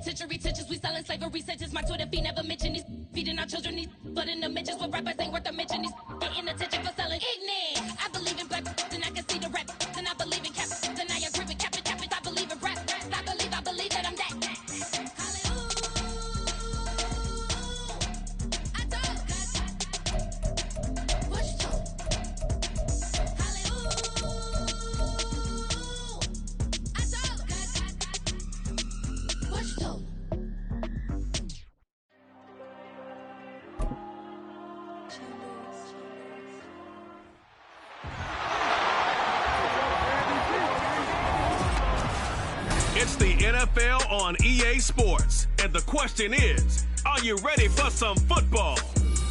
penitentiary tensions. We selling slavery sentence. My Twitter feed never mention these. Feeding our children these. But in the mentions with rappers ain't worth a mention. These getting attention for selling ignorant. I believe in black and I can see the rap. And I believe in cap. And I agree with cap. I believe in rap. I believe that I'm that. It's the NFL on EA Sports, and the question is, are you ready for some football?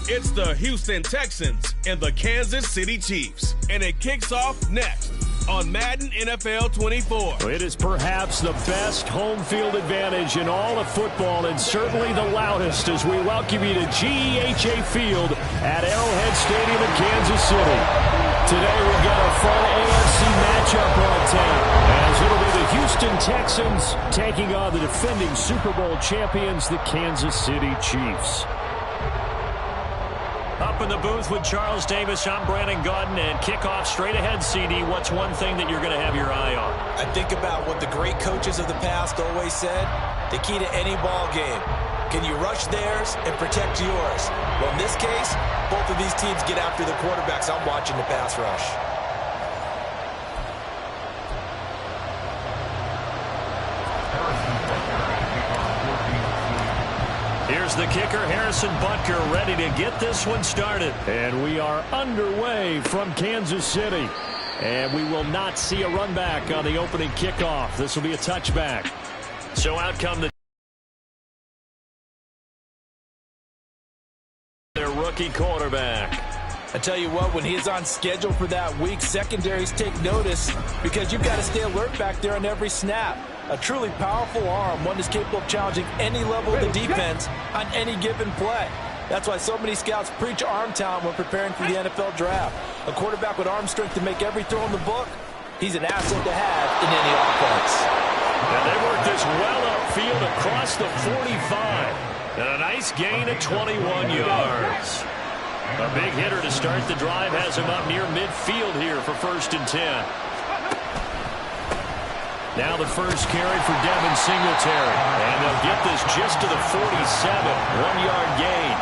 It's the Houston Texans and the Kansas City Chiefs, and it kicks off next on Madden NFL 24. It is perhaps the best home field advantage in all of football, and certainly the loudest, as we welcome you to GEHA Field at Arrowhead Stadium in Kansas City. Today we've got a fun AFC matchup on tap, as it'll be the Houston Texans taking on the defending Super Bowl champions, the Kansas City Chiefs. Up in the booth with Charles Davis, I'm Brandon Gaudin, and kickoff straight ahead, CD. What's one thing that you're going to have your eye on? I think about what the great coaches of the past always said. The key to any ball game. Can you rush theirs and protect yours? Well, in this case, both of these teams get after the quarterbacks. I'm watching the pass rush. Here's the kicker, Harrison Butker, ready to get this one started. And we are underway from Kansas City. And we will not see a run back on the opening kickoff. This will be a touchback. So out come the their rookie quarterback. I tell you what, when he's on schedule for that week, secondaries take notice because you've got to stay alert back there on every snap. A truly powerful arm, one that's capable of challenging any level of the defense on any given play. That's why so many scouts preach arm talent when preparing for the NFL draft. A quarterback with arm strength to make every throw in the book, he's an asset to have in any offense. And they work this well upfield across the 45. And a nice gain of 21 yards. A big hitter to start the drive has him up near midfield here for 1st and 10. Now the first carry for Devin Singletary. And they'll get this just to the 47. 1-yard gain.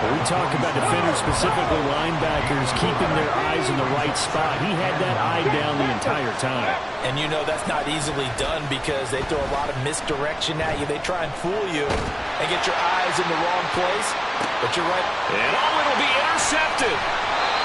When we talk about defenders, specifically linebackers, keeping their eyes in the right spot, he had that eye down the entire time. And you know that's not easily done because they throw a lot of misdirection at you. They try and fool you and get your eyes in the wrong place. But you're right. And it'll be intercepted.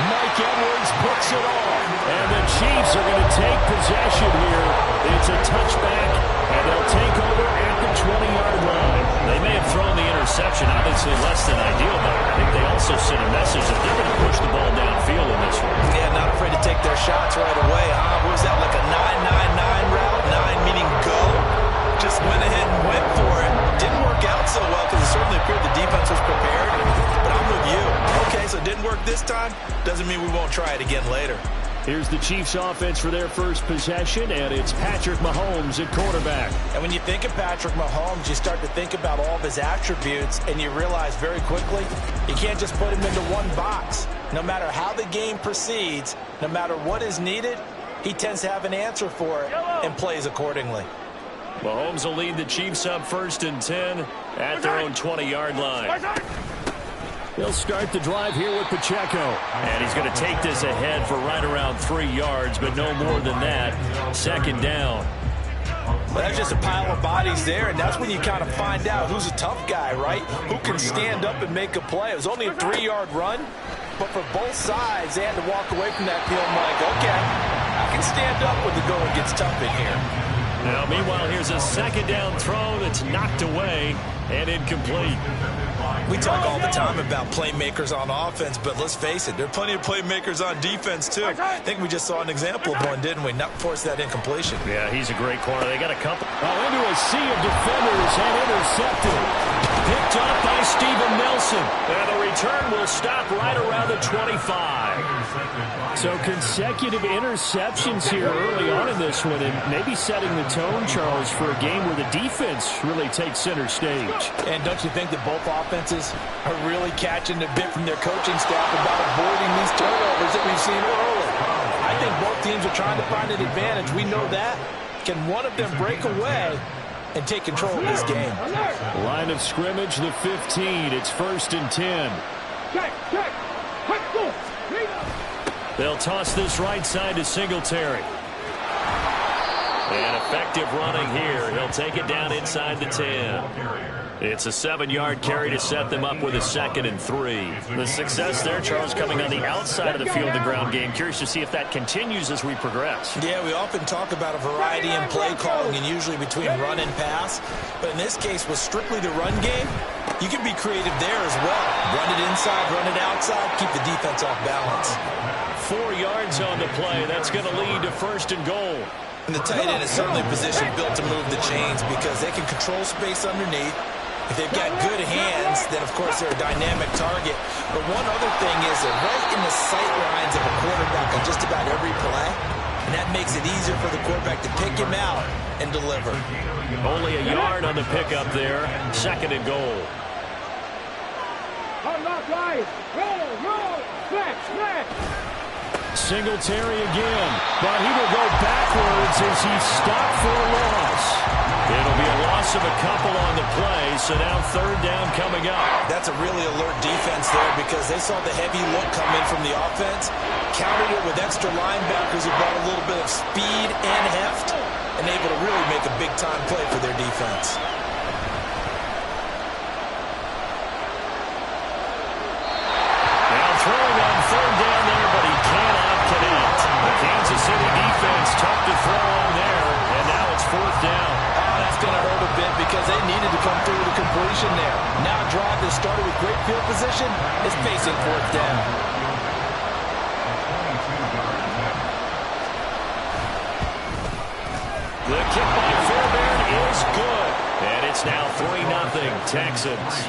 Mike Edwards puts it off. And the Chiefs are going to take possession here. It's a touchback, and they'll take over at the 20-yard line. They may have thrown the interception, obviously less than ideal, but I think they also sent a message that they're going to push the ball downfield in this one. Yeah, not afraid to take their shots right away. What was that, like a 9-9-9 route? 9 meaning go? Just went ahead and went for it. Didn't work out so well because it certainly appeared the defense was prepared. But I'm with you. Okay, so it didn't work this time. Doesn't mean we won't try it again later. Here's the Chiefs offense for their first possession, and it's Patrick Mahomes at quarterback. And when you think of Patrick Mahomes, you start to think about all of his attributes, and you realize very quickly you can't just put him into one box. No matter how the game proceeds, no matter what is needed, he tends to have an answer for it and plays accordingly. Mahomes will lead the Chiefs up 1st and 10 at their own 20-yard line. He'll start the drive here with Pacheco. And he's going to take this ahead for right around 3 yards, but no more than that. 2nd down. Well, that's just a pile of bodies there, and that's when you kind of find out who's a tough guy, right? Who can stand up and make a play. It was only a 3-yard run, but for both sides, they had to walk away from that feeling like, okay, I can stand up when the going gets tough in here. Now, meanwhile, here's a 2nd down throw that's knocked away, and incomplete. We talk all the time about playmakers on offense, but let's face it, there are plenty of playmakers on defense, too. I think we just saw an example of one, didn't we? Not force that incompletion. Yeah, he's a great corner. They got a couple. Into a sea of defenders and intercepted. Picked up by Steven Nelson. And the return will stop right around the 25. So consecutive interceptions here early on in this one, and maybe setting the tone, Charles, for a game where the defense really takes center stage. And don't you think that both offenses are really catching the bit from their coaching staff about avoiding these turnovers that we've seen early? I think both teams are trying to find an advantage. We know that. Can one of them break away and take control of this game? Line of scrimmage, the 15. It's 1st and 10. They'll toss this right side to Singletary. And effective running here. He'll take it down inside the 10. It's a 7-yard carry to set them up with a 2nd and 3. The success there, Charles, coming on the outside of the field, the ground game. Curious to see if that continues as we progress. Yeah, we often talk about a variety in play calling and usually between run and pass. But in this case, with strictly the run game, you can be creative there as well. Run it inside, run it outside, keep the defense off balance. 4 yards on the play. That's going to lead to 1st and goal. And the tight end is certainly positioned built to move the chains because they can control space underneath. If they've got good hands, then, of course, they're a dynamic target. But one other thing is they're right in the sight lines of a quarterback on just about every play, and that makes it easier for the quarterback to pick him out and deliver. Only a yard on the pickup there. 2nd and goal. Singletary again, but he will go backwards as he's stopped for a loss. It'll be a loss of a couple on the play, so now 3rd down coming up. That's a really alert defense there because they saw the heavy look come in from the offense, countered it with extra linebackers who brought a little bit of speed and heft, and able to really make a big-time play for their defense. Now throwing on 3rd down there, but he cannot connect. The Kansas City defense tough to throw on there, and now it's 4th down. That's going to hurt a bit because they needed to come through with a completion there. Now a drive that started with great field position is facing 4th down. The kick by Fairbairn is good. And it's now 3-0 Texans.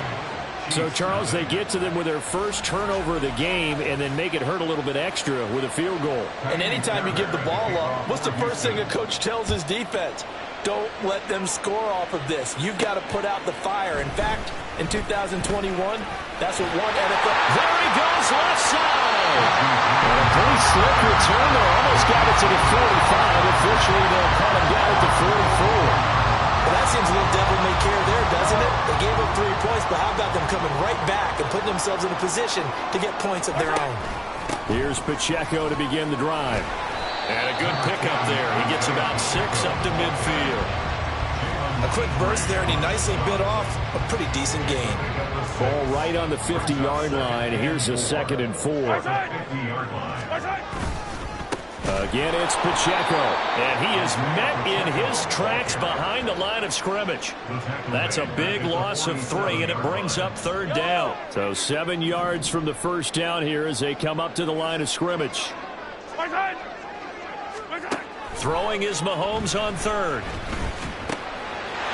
So, Charles, they get to them with their first turnover of the game and then make it hurt a little bit extra with a field goal. And anytime you give the ball up, what's the first thing a coach tells his defense? Don't let them score off of this. You've got to put out the fire. In fact, in 2021, that's what one NFL... There he goes, left side! And a pretty slick return there. Almost got it to the 45. Unfortunately, they'll call him down at the 44. Well, that seems a little devil-may-care there, doesn't it? They gave up 3 points, but how about them coming right back and putting themselves in a position to get points of their own? Here's Pacheco to begin the drive. And a good pickup there. He gets about 6 up to midfield. A quick burst there, and he nicely bit off a pretty decent gain. Ball right on the 50-yard line. Here's a 2nd and 4. Again, it's Pacheco, and he is met in his tracks behind the line of scrimmage. That's a big loss of 3, and it brings up 3rd down. So 7 yards from the first down here as they come up to the line of scrimmage. Throwing is Mahomes on 3rd.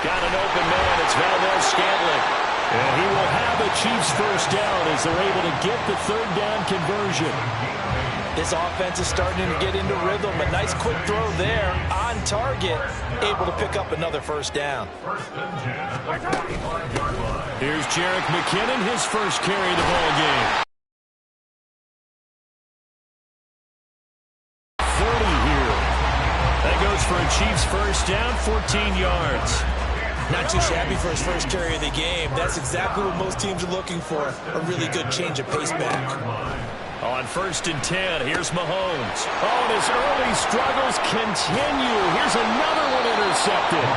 Got an open man. It's Valdez-Scantling. And he will have the Chiefs first down as they're able to get the 3rd down conversion. This offense is starting to get into rhythm. A nice quick throw there on target, able to pick up another 1st down. Here's Jerick McKinnon, his first carry of the ball game. 40 here. That goes for a Chiefs first down, 14 yards. Not too shabby for his first carry of the game. That's exactly what most teams are looking for, a really good change of pace back. On 1st and 10, here's Mahomes. Oh, and his early struggles continue. Here's another one intercepted.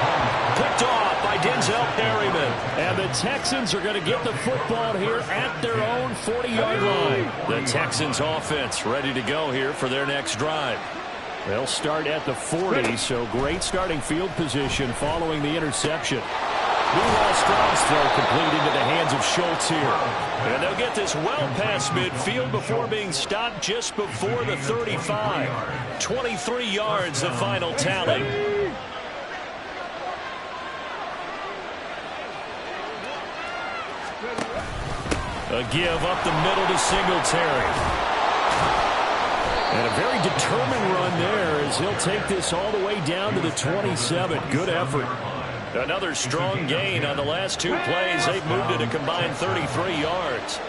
Picked off by Denzel Perryman. And the Texans are going to get the football here at their own 40-yard line. The Texans offense ready to go here for their next drive. They'll start at the 40, so great starting field position following the interception. Meanwhile, Stroud's throw complete into the hands of Schultz here. And they'll get this well past midfield before being stopped just before the 35. 23 yards, the final tally. A give up the middle to Singletary. And a very determined run there as he'll take this all the way down to the 27. Good effort. Another strong gain on the last two plays. They've moved it a combined 33 yards.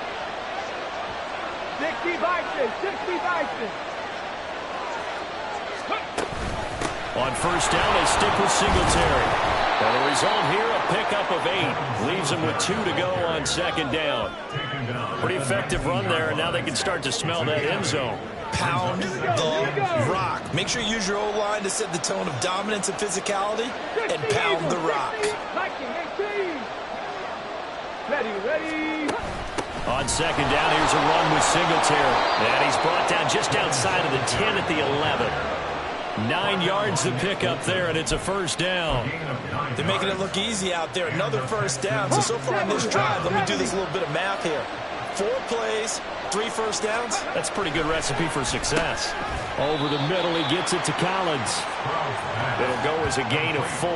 60 Vikings, 60 Vikings. On first down, they stick with Singletary. And the result here, a pickup of 8. Leaves them with 2 to go on second down. Pretty effective run there, and now they can start to smell that end zone. Pound the rock. Make sure you use your O-line to set the tone of dominance and physicality, and pound the rock. Ready. On second down, here's a run with Singletary. And he's brought down just outside of the 10 at the 11. 9 yards to pick up there, and it's a first down. They're making it look easy out there. Another first down. So far in this drive, let me do this little bit of math here. 4 plays, 3 first downs. That's a pretty good recipe for success. Over the middle, he gets it to Collins. It'll go as a gain of 4,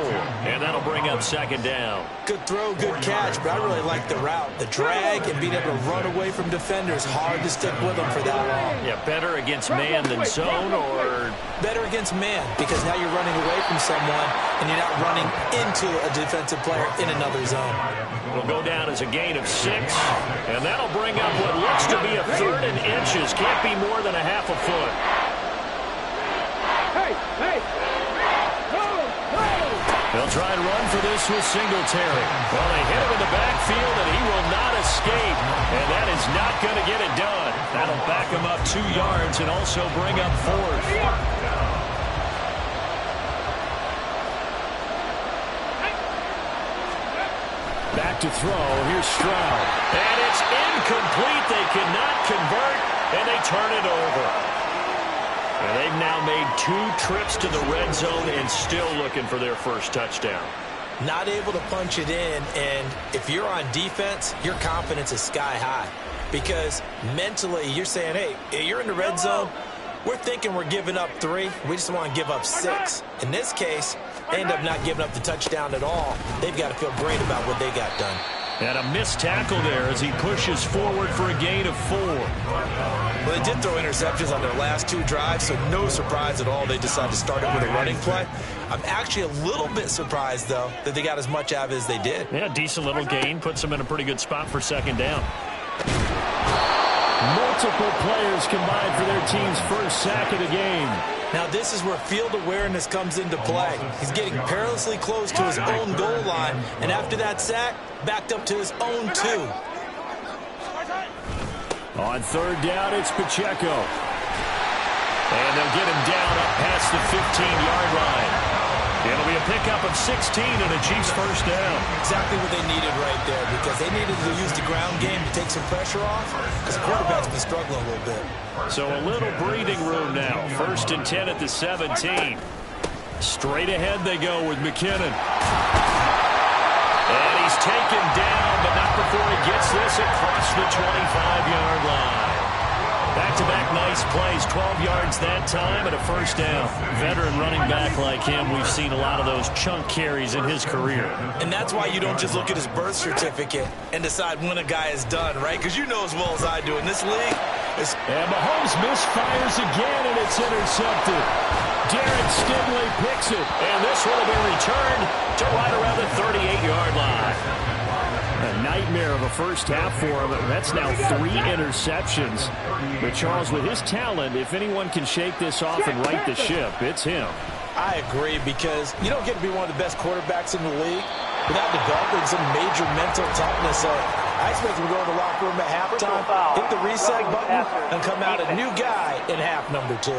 and that'll bring up second down. Good throw, good catch, but I really like the route. The drag and being able to run away from defenders, hard to stick with them for that long. Yeah, better against man than zone, or? Better against man, because now you're running away from someone, and you're not running into a defensive player in another zone. It'll go down as a gain of 6, and that'll bring up what looks to be a 3rd and inches. Can't be more than a half a foot. Hey! They'll try and run for this with Singletary. Well, they hit him in the backfield, and he will not escape. And that is not going to get it done. That'll back him up 2 yards and also bring up 4th. Back to throw. Here's Stroud. And it's incomplete. They cannot convert, and they turn it over. And they've now made 2 trips to the red zone and still looking for their first touchdown. Not able to punch it in, and if you're on defense, your confidence is sky high. Because mentally, you're saying, hey, you're in the red zone. We're thinking we're giving up 3. We just want to give up 6. In this case, they end up not giving up the touchdown at all. They've got to feel great about what they got done. And a missed tackle there as he pushes forward for a gain of 4. Well, they did throw interceptions on their last 2 drives, so no surprise at all they decided to start it with a running play. I'm actually a little bit surprised, though, that they got as much out of it as they did. Yeah, decent little gain. Puts them in a pretty good spot for second down. Multiple players combined for their team's first sack of the game. Now, this is where field awareness comes into play. He's getting perilously close to his own goal line, and after that sack, backed up to his own 2. On third down, it's Pacheco. And they'll get him down up past the 15-yard line. It'll be a pickup of 16 and a Chiefs first down. Exactly what they needed right there, because they needed to use the ground game to take some pressure off, because the quarterback's been struggling a little bit. So a little breathing room now. 1st and 10 at the 17. Straight ahead they go with McKinnon. And he's taken down, but not before he gets this across the 25-yard line. Back-to-back nice plays, 12 yards that time and a first down. Veteran running back like him, we've seen a lot of those chunk carries in his career. And that's why you don't just look at his birth certificate and decide when a guy is done, right? Because you know as well as I do, in this league, and Mahomes misfires again, and it's intercepted. Derek Stingley picks it, and this one will be returned to right around the 38-yard line. A nightmare of a first half for him. That's now 3 interceptions. But Charles, with his talent, if anyone can shake this off and right the ship, it's him. I agree, because you don't get to be one of the best quarterbacks in the league without developing some major mental toughness. So I expect him to go in the locker room at halftime, hit the reset button, and come out a new guy in half number 2.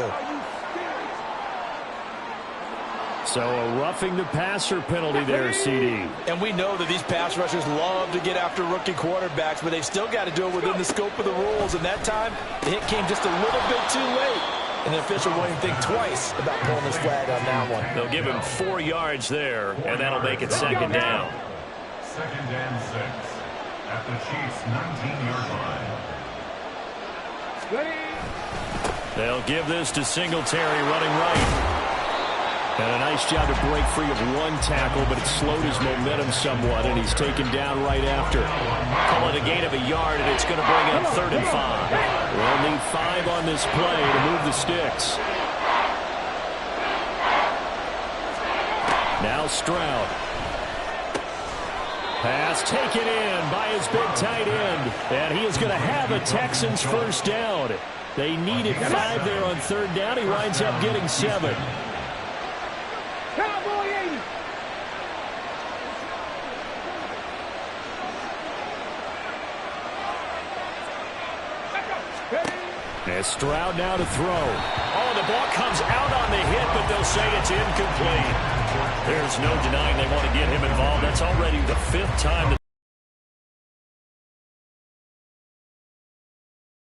So a roughing the passer penalty there, CD. And we know that these pass rushers love to get after rookie quarterbacks, but they've still got to do it within the scope of the rules. And that time, the hit came just a little bit too late. And the official won't even think twice about pulling his flag on that one. They'll give him 4 yards there, and that'll make it second down. 2nd and 6 at the Chiefs' 19-yard line. Ready. They'll give this to Singletary running right. And a nice job to break free of one tackle, but it slowed his momentum somewhat, and he's taken down right after. Call it a gain of a yard, and it's going to bring up 3rd and 5. We'll need 5 on this play to move the sticks. Now Stroud. Pass taken in by his big tight end, and he is going to have a Texans first down. They needed 5 there on 3rd down. He winds up getting 7. Cowboy 80. And Stroud now to throw. Oh, the ball comes out on the hit, but they'll say it's incomplete. There's no denying they want to get him involved. That's already the 5th time.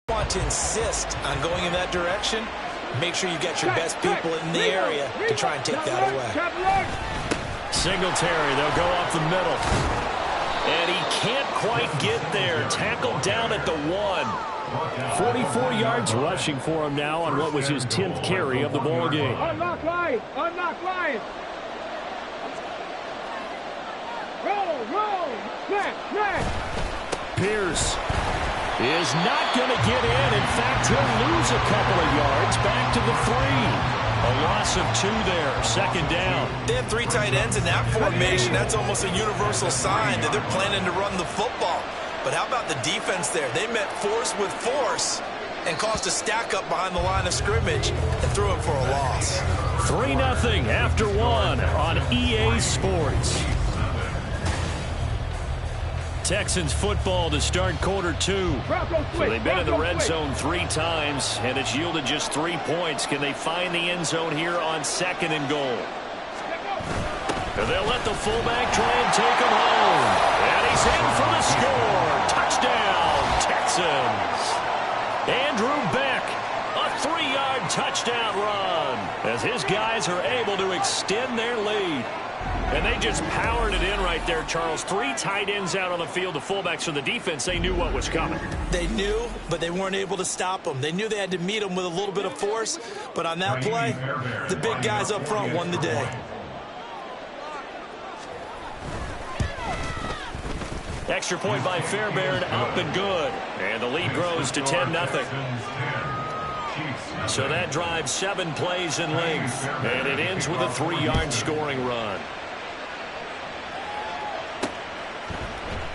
Want to insist on going in that direction, make sure you get your best people in the area to try and take that away. Singletary, they'll go off the middle. And he can't quite get there. Tackled down at the 1. 44 yards rushing for him now on what was his 10th carry of the ball game. Unlock line. Unlock line. Roll. Snap. Pierce is not going to get in. In fact, he'll lose a couple of yards back to the 3. A loss of 2 there. 2nd down. They have 3 tight ends in that formation. That's almost a universal sign that they're planning to run the football. But how about the defense there? They met force with force and caused a stack up behind the line of scrimmage and threw him for a loss. 3-0 after 1 on EA Sports. Texans football to start quarter 2. So they've been in the red zone 3 times, and it's yielded just 3 points. Can they find the end zone here on 2nd and goal? They'll let the fullback try and take him home. And he's in for the score. Touchdown, Texans. Andrew Beck, a 3-yard touchdown run as his guys are able to extend their lead. And they just powered it in right there, Charles. 3 tight ends out on the field. The fullbacks for the defense, they knew what was coming. They knew, but they weren't able to stop them. They knew they had to meet them with a little bit of force. But on that play, the big guys up front won the day. Extra point by Fairbairn, up and good. And the lead grows to 10-0. So that drives 7 plays in length. And it ends with a 3-yard scoring run.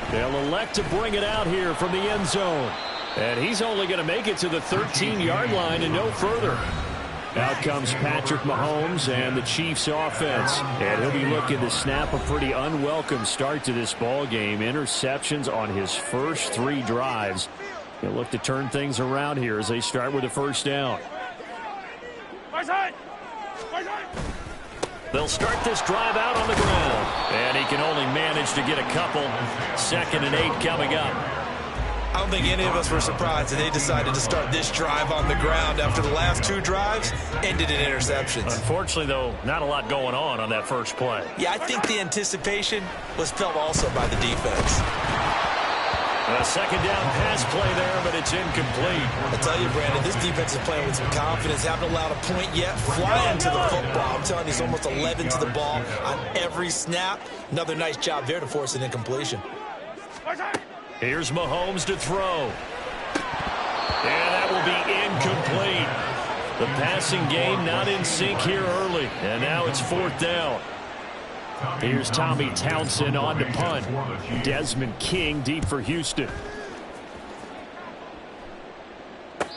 They'll elect to bring it out here from the end zone. And he's only going to make it to the 13-yard line and no further. Out comes Patrick Mahomes and the Chiefs offense. And he'll be looking to snap a pretty unwelcome start to this ball game. Interceptions on his first 3 drives. He'll look to turn things around here as they start with a first down. They'll start this drive out on the ground. And he can only manage to get a couple. 2nd and 8 coming up. I don't think any of us were surprised that they decided to start this drive on the ground after the last 2 drives ended in interceptions. Unfortunately, though, not a lot going on that first play. Yeah, I think the anticipation was felt also by the defense. A 2nd down pass play there, but it's incomplete. I tell you, Brandon, this defense is playing with some confidence. Haven't allowed a point yet. Flying to the football. I'm telling you, he's almost 11 to the ball on every snap. Another nice job there to force an incompletion. Here's Mahomes to throw. And that will be incomplete. The passing game not in sync here early. And now it's 4th down. Here's Tommy Townsend on to punt. Desmond King deep for Houston.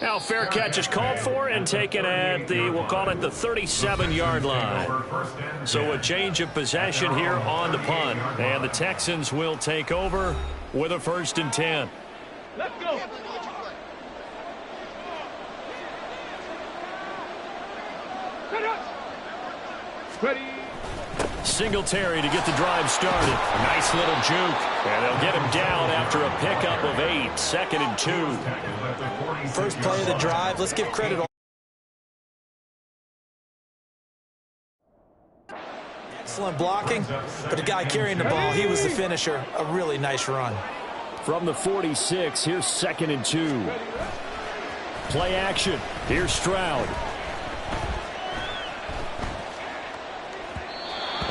Now fair catch is called for and taken at the, we'll call it the 37-yard line. So a change of possession here on the punt. And the Texans will take over with a 1st and 10. Let's go. Ready. Singletary to get the drive started. A nice little juke. And they'll get him down after a pickup of 8. 2nd and 2. First play of the drive. Let's give credit. excellent blocking, but the guy carrying the ball, he was the finisher. A really nice run. From the 46, here's 2nd and 2. Play action. Here's Stroud.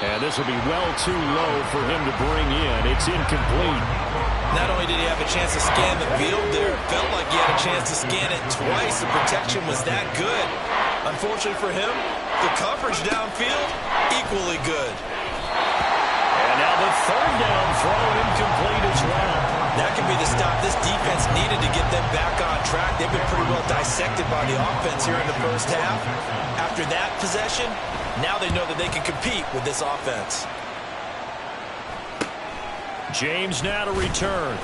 And this will be well too low for him to bring in. It's incomplete. Not only did he have a chance to scan the field there, it felt like he had a chance to scan it twice. The protection was that good. Unfortunately for him, the coverage downfield, equally good. And now the 3rd down throw incomplete as well. That could be the stop this defense needed to get them back on track. They've been pretty well dissected by the offense here in the first half. After that possession, now they know that they can compete with this offense. James now to return.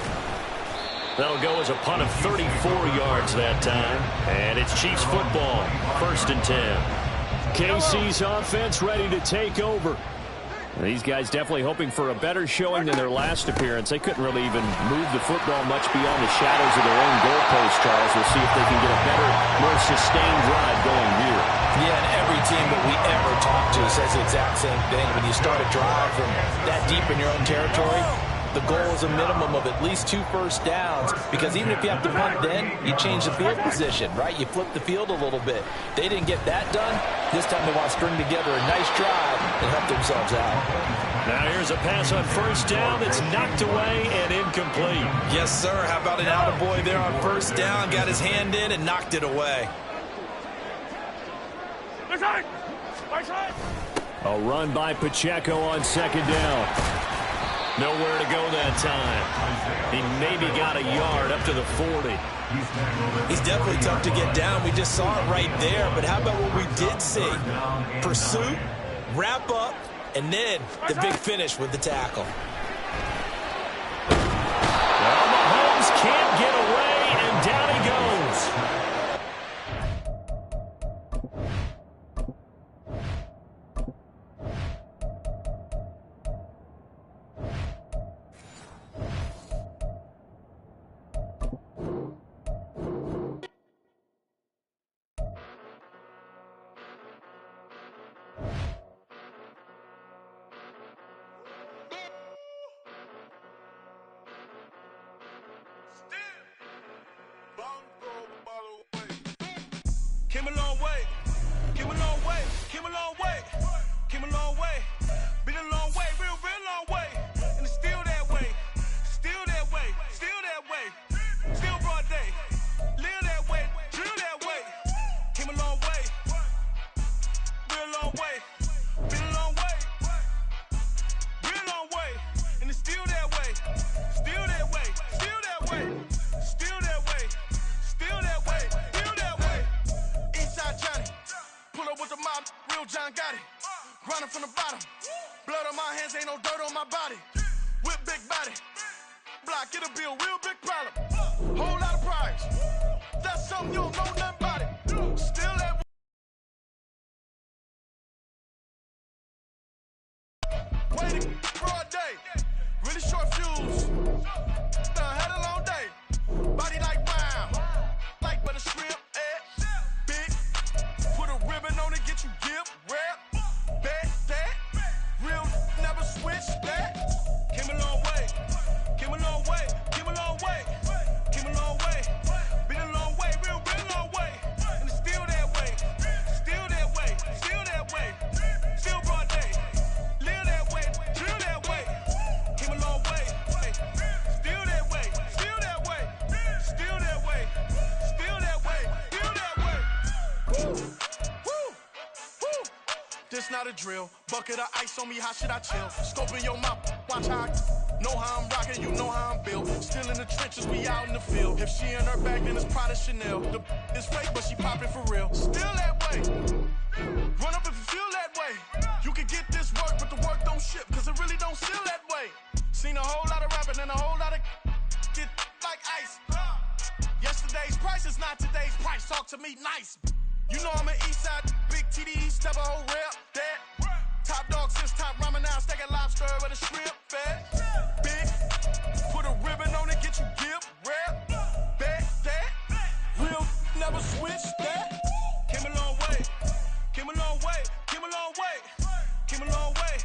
That'll go as a punt of 34 yards that time. And it's Chiefs football, 1st and 10. KC's offense ready to take over. These guys definitely hoping for a better showing than their last appearance. They couldn't really even move the football much beyond the shadows of their own goalpost, Charles. We'll see if they can get a better, more sustained drive going here. Yeah, and every team that we ever talk to says the exact same thing. When you start a drive from that deep in your own territory, the goal is a minimum of at least 2 first downs, because even if you have to punt then, you change the field position, right? You flip the field a little bit. They didn't get that done. This time they want to string together a nice drive and help themselves out. Now here's a pass on 1st down that's knocked away and incomplete. Yes, sir. How about an attaboy there on 1st down? Got his hand in and knocked it away. A run by Pacheco on 2nd down. Nowhere to go that time. He maybe got a yard up to the 40. He's definitely tough to get down. We just saw it right there. But how about what we did see? Pursuit, wrap up, and then the big finish with the tackle. Well, Mahomes can't get away, and down he goes. Came a long way, came a long way, came a long way, came a long way, been a long way, real long way, and it's still that way, still that way, still that way, still broad day, live that way, drill that way, came a long way, real long way, been a long way, real long way, and it's still that way, still that way, still that way, still that way, still that way, still that way. Eastside Johnny, pull up with the mob, real John Gotti. Grinding from the bottom, blood on my hands, ain't no dirt on my body. Whip big body, block, get a bill, real big problem. Whole lot of prize, that's something you don't know nothing about it. Still that waiting, broad day, really short fuse. Had a long day, body like wow, like butter shrimp. On it, get you give, rap, bet that, real never switch that. Came a long way, came a long way, came a long way, came a long way, been a long way, real long way, and it's still that way, still that way, still that way, still broad day, live that way, drill that way, came a long way, still that way, still that way, still that way, still that way, still that way. Woo. This not a drill. Bucket of ice on me, how should I chill? Scope in your mouth, watch how I know how I'm rocking, you know how I'm built. Still in the trenches, we out in the field. If she in her bag, then it's Prada Chanel. The is fake, but she popping for real. Still that way. Run up if you feel that way. You can get this work, but the work don't ship, cause it really don't feel that way. Seen a whole lot of rapping and a whole lot of get like ice. Yesterday's price is not today's price. Talk to me nice. You know I'm an Eastside, big TDE, step a whole rap, that. Top dog since top ramen now, stacking lobster with a shrimp fat. Big, put a ribbon on it, get you give, rap, bet that. Real, never switch that. Came a long way, came a long way, came a long way, came a long way,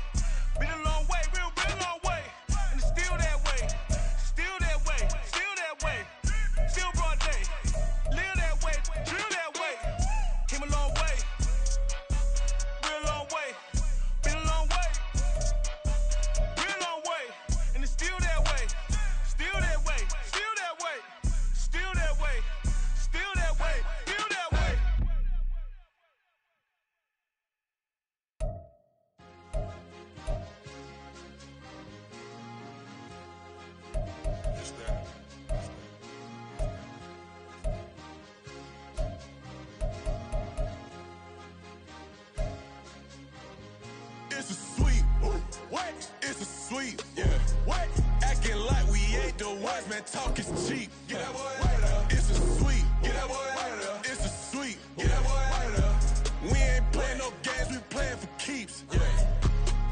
It's a sweep. What? It's a sweep. Yeah. What? Acting like we ain't the ones, man. Talk is cheap. Get that boy out of there. It's a sweep. Get that boy out of there. It's a sweep. Get that boy out of there. We ain't playing no games, we playing for keeps. Yeah.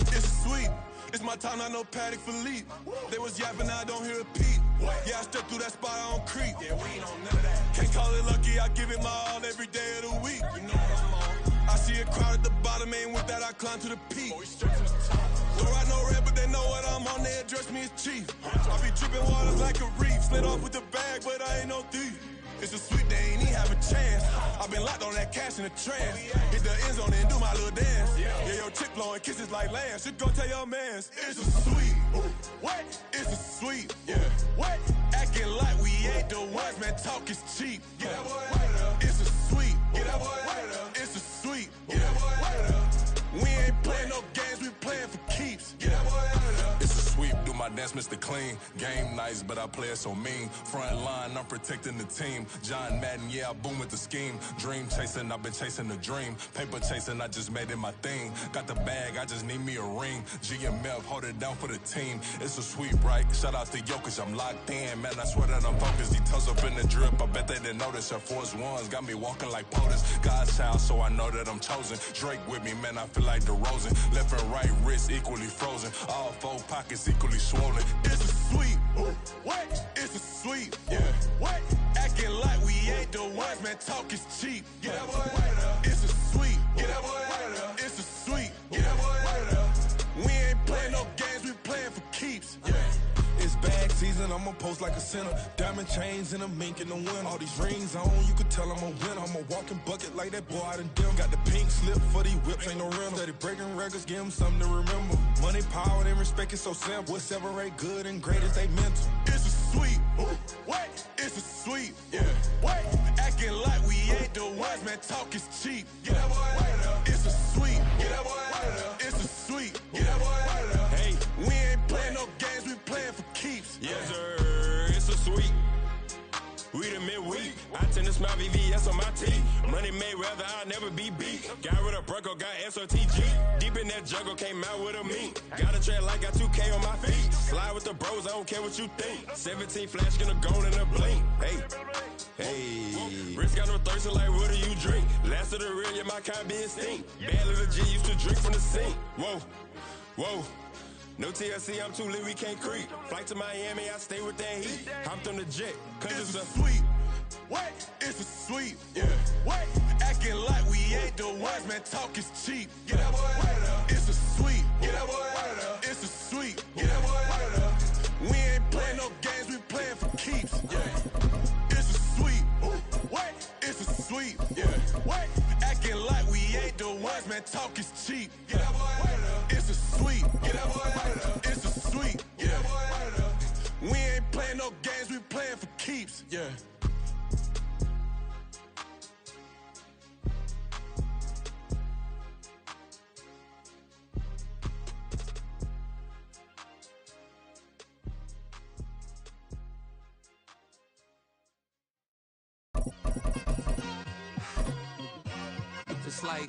It's a sweep. It's my time, not no Patek Philippe. They was yapping, I don't hear a peep. Yeah, I step through that spot, I don't creep. Yeah, we ain't on none of that. Can't call it lucky, I give it my all every day of the week. You know what I'm on. I see a crowd at the bottom, and with that I climb to the peak. Don't ride no red, but they know what I'm on, they address me as chief. I be dripping waters like a reef, slid off with the bag, but I ain't no thief. It's a sweet, they ain't even have a chance. I've been locked on that cash in a trance. Hit the end zone and do my little dance. Yeah, your chick blowing kisses like lambs. You go tell your mans. It's a sweet. What? It's a sweet. Yeah. What? Acting like we ain't the ones, man. Talk is cheap. Get that boy out of there. It's a sweet. Get that boy out of there. It's a sweet. Get that boy out of there. We ain't playing no games, we playing for keeps. Get that boy out of there. It's a sweep, do my dance, Mr. Clean. Game nice, but I play it so mean. Front line, I'm protecting the team. John Madden, yeah, I boom with the scheme. Dream chasing, I've been chasing the dream. Paper chasing, I just made it my thing. Got the bag, I just need me a ring. GMF, hold it down for the team. It's a sweep, right? Shout out to Jokic, I'm locked in. Man, I swear that I'm focused. He toes up in the drip, I bet they didn't notice. Air Force Ones got me walking like POTUS. God's child, so I know that I'm chosen. Drake with me, man, I feel like DeRozan. Left and right wrist equally frozen. All four pockets equally swollen. It's a sweep. What? It's a sweep. Yeah. What? Acting like we ain't the ones, man. Talk is cheap. Get that boy out of there. It's a sweep. Get that boy out of there. It's a sweep. Get that boy out of there. We ain't playing no games, we playing for keeps. Yeah. It's bag season, I'ma post like a sinner. Diamond chains and a mink in the wind. All these rings on, you could tell I'm a winner. I'm a walking bucket like that boy I done dim. Got the pink slip for these whips, ain't no rental. Steady breaking records, give them something to remember. Money, power, and respect is so simple. What separate good and great is they mental. It's a sweep. What? It's a sweep. Yeah. What? Acting like we ain't the ones, man. Talk is cheap. Get that boy out of there. It's a sweep. Get that boy out of there. It's a sweep. Get that boy out of there. Hey, we ain't playing no games, we playing for keeps. Yes, sir. It's a sweep. We the midweek. I tend to smile VVS on my teeth. Money made rather I'll never be beat. Got rid of Bronco, got SOTG. Deep in that jungle, came out with a meat. Got a tread like got 2K on my feet. Slide with the bros, I don't care what you think. 17 flash gonna go in a blink. Hey, hey. Wrist got no thirst, like what do you drink? Last of the real, yeah, my kind be extinct. Bad little G used to drink from the sink. Whoa, whoa. No TLC, I'm too lit, we can't creep. Flight to Miami, I stay with that heat. Hopped on the jet, cause it's a sweep. What? It's a sweep. Yeah. What? Acting like we ain't the ones, man. Talk is cheap. Get that boy out of there. It's a sweep. Get that boy out of there. It's a sweep. Get that boy out of there. We ain't playing no games, we playing for keeps. Yeah. It's a sweep. What? It's a sweep. Yeah. What? Acting like we ain't the ones, man. Talk is cheap. Get that boy out of there. It's a sweep. Get that boy out of there. It's a sweep. Get that boy out of there. We ain't playing no games, we playing for keeps. Yeah. It's like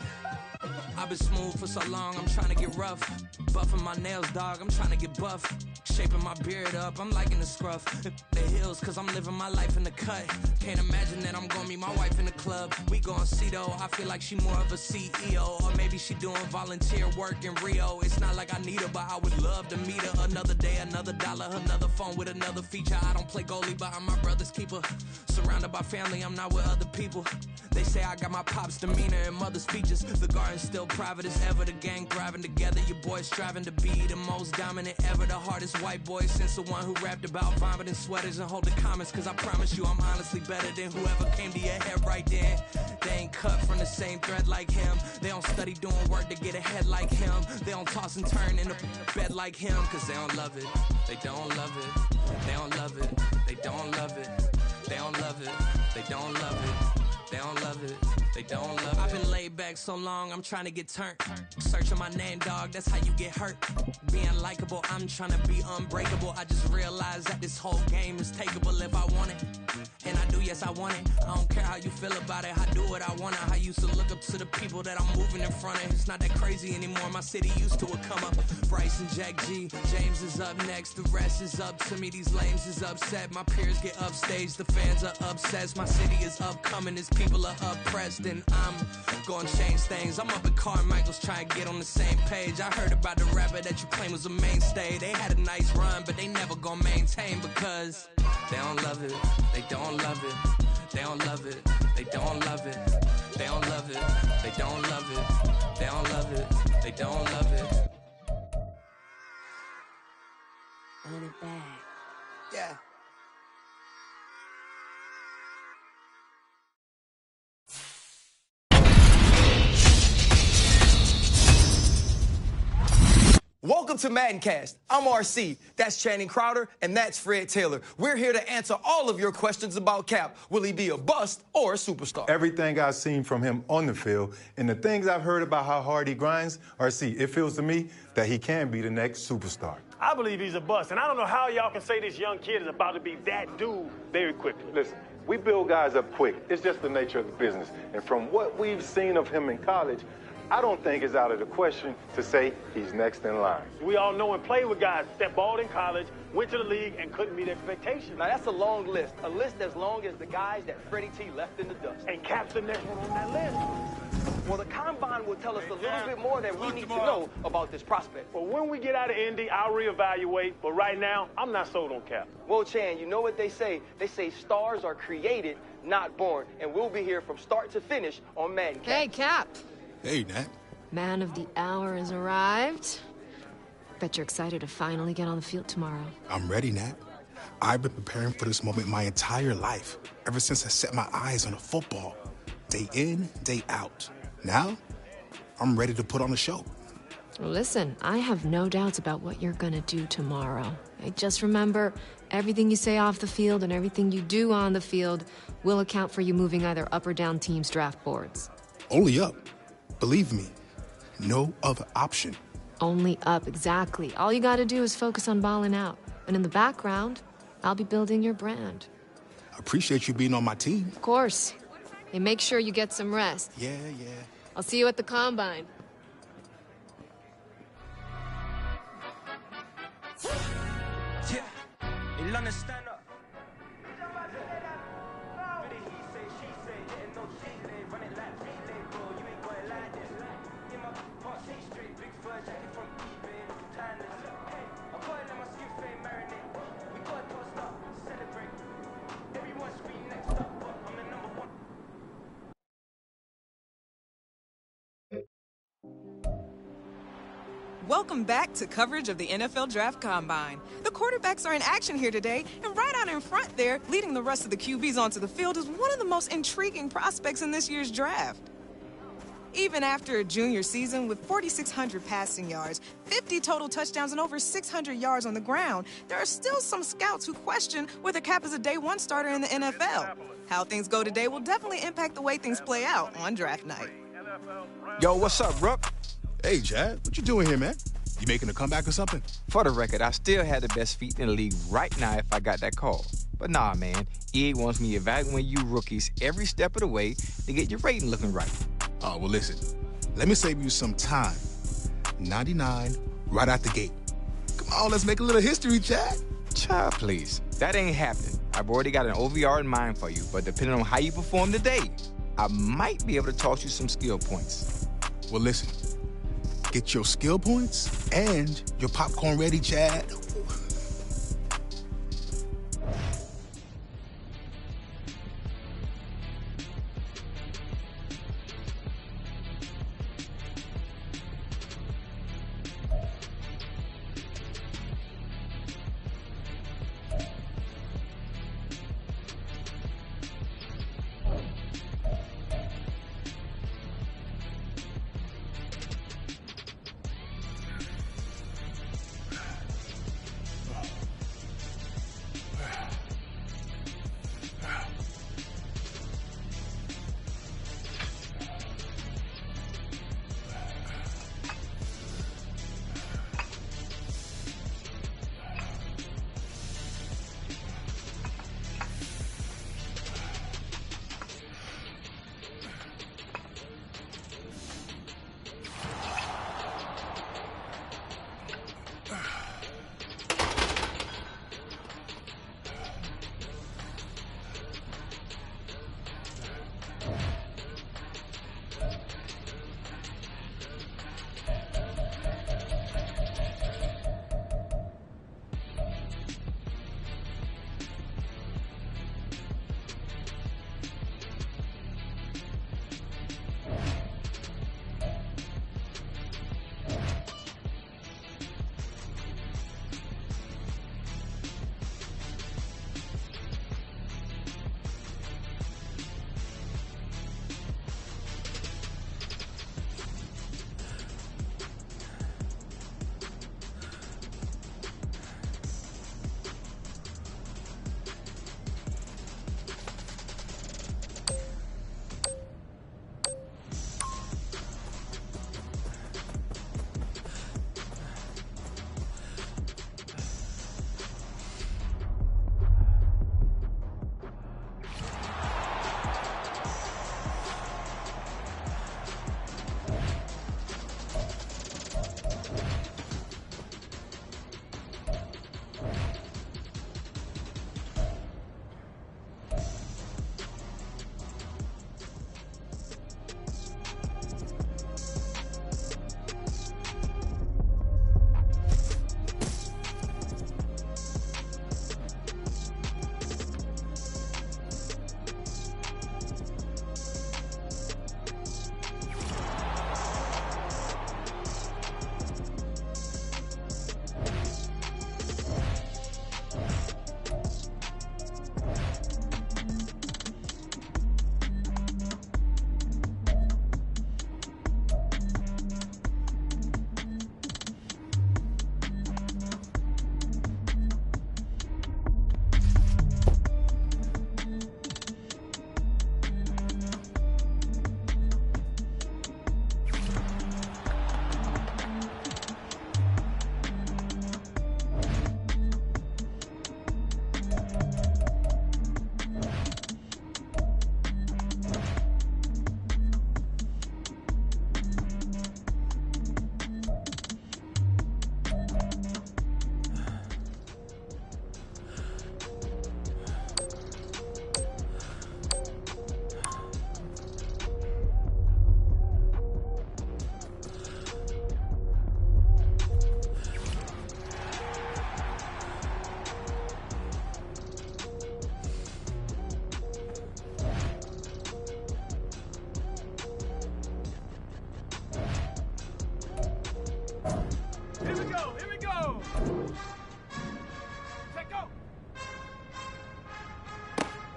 I've been smooth for so long, I'm trying to get rough. Buffing my nails, dog, I'm trying to get buff. Shaping my beard up, I'm liking the scruff. The hills, cause I'm living my life in the cut. Can't imagine that I'm gonna meet my wife in the club. We gon' see though, I feel like she more of a CEO. Or maybe she doing volunteer work in Rio. It's not like I need her, but I would love to meet her. Another day, another dollar, another phone with another feature. I don't play goalie, but I'm my brother's keeper. Surrounded by family, I'm not with other people. They say I got my pop's demeanor and mother's features. The garden's still private as ever. The gang thriving together. Your boys striving to be the most dominant ever. The hardest white boy since the one who rapped about vomiting sweaters and hold the comments. Cause I promise you I'm honestly better than whoever came to your head right then. They ain't cut from the same thread like him. They don't study doing work to get ahead like him. They don't toss and turn in the bed like him. Cause they don't love it. They don't love it. They don't love it. They don't love it. They don't love it. They don't love it. They don't love it, they don't love it. I've been laid back so long, I'm trying to get turned. Searching my name, dog, that's how you get hurt. Being likable, I'm trying to be unbreakable. I just realized that this whole game is takeable if I want it. And I do yes, I want it. I don't care how you feel about it, I do what I want. I used to look up to the people that I'm moving in front of. It's not that crazy anymore, my city used to come up. Bryce and Jack G, James is up next, the rest is up to me. These lames is upset, my peers get upstage, the fans are obsessed. My city is upcoming, as people are oppressed, and I'm gonna change things. I'm up at Carmichael's trying to get on the same page. I heard about the rapper that you claim was a mainstay. They had a nice run, but they never gonna maintain because they don't love it, they don't love it, they don't love it, they don't love it, they don't love it, they don't love it, they don't love it, they don't love it. Run it back. Yeah. Welcome to Maddencast. I'm RC, that's Channing Crowder, and that's Fred Taylor. We're here to answer all of your questions about Cap. Will he be a bust or a superstar? Everything I've seen from him on the field and the things I've heard about how hard he grinds, RC, it feels to me that he can be the next superstar. I believe he's a bust, and I don't know how y'all can say this young kid is about to be that dude very quickly. Listen, we build guys up quick. It's just the nature of the business. And from what we've seen of him in college, I don't think it's out of the question to say he's next in line. We all know and played with guys that balled in college, went to the league, and couldn't meet expectations. Now, that's a long list as long as the guys that Freddie T left in the dust. And Cap's the next one on that list. Well, the Combine will tell us a little bit more that we need to know about this prospect. Well, when we get out of Indy, I'll reevaluate, but right now, I'm not sold on Cap. Well, Chan, you know what they say? They say stars are created, not born, and we'll be here from start to finish on Maddencast. Hey, Cap. Hey, Nat. Man of the hour has arrived. Bet you're excited to finally get on the field tomorrow. I'm ready, Nat. I've been preparing for this moment my entire life, ever since I set my eyes on a football. Day in, day out. Now, I'm ready to put on a show. Listen, I have no doubts about what you're gonna do tomorrow. Hey, just remember, everything you say off the field and everything you do on the field will account for you moving either up or down teams' draft boards. Only up. Believe me. No other option. Only up, exactly. All you gotta do is focus on balling out. And in the background, I'll be building your brand. I appreciate you being on my team. Of course. Hey, make sure you get some rest. Yeah. I'll see you at the Combine. Yeah, in London, stand up. Welcome back to coverage of the NFL Draft Combine. The quarterbacks are in action here today, and right out in front there, leading the rest of the QBs onto the field, is one of the most intriguing prospects in this year's draft. Even after a junior season with 4,600 passing yards, 50 total touchdowns, and over 600 yards on the ground, there are still some scouts who question whether Cap is a day one starter in the NFL. How things go today will definitely impact the way things play out on draft night. Yo, what's up, Rook? Hey, Chad, what you doing here, man? You making a comeback or something? For the record, I still had the best feet in the league right now if I got that call. But nah, man, EA wants me evaluating you rookies every step of the way to get your rating looking right. Oh, well, listen. Let me save you some time. 99 right out the gate. Come on, let's make a little history, Chad. Child, please. That ain't happening. I've already got an OVR in mind for you, but depending on how you perform today, I might be able to toss you some skill points. Well, listen. Get your skill points and your popcorn ready, Chad.